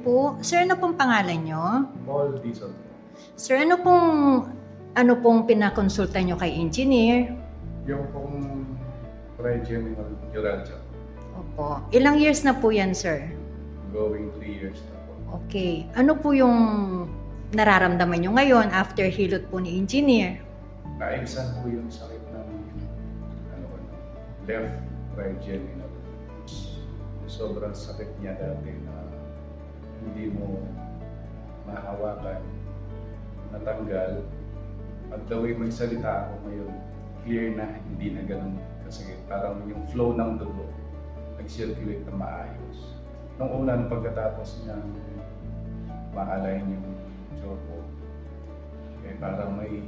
po. Sir, ano pong pangalan nyo? Paul Dizon. Sir, ano pong pinakonsulta nyo kay engineer? Yung pong trigeminal neuralgia. Opo. Ilang years na po yan, sir? Going 3 years na po. Okay. Ano po yung nararamdaman nyo ngayon after hilot po ni engineer? Naibsan po yung sakit ng left trigeminal. Sobrang sakit niya dati na hindi mo mahawakan, natanggal. At the way magsalita ako ngayon, clear na, hindi na ganun kasakit. Parang yung flow ng dugo, nag-circulate na maayos. Nung una, pagkatapos niyang maalayin yung chopo, parang may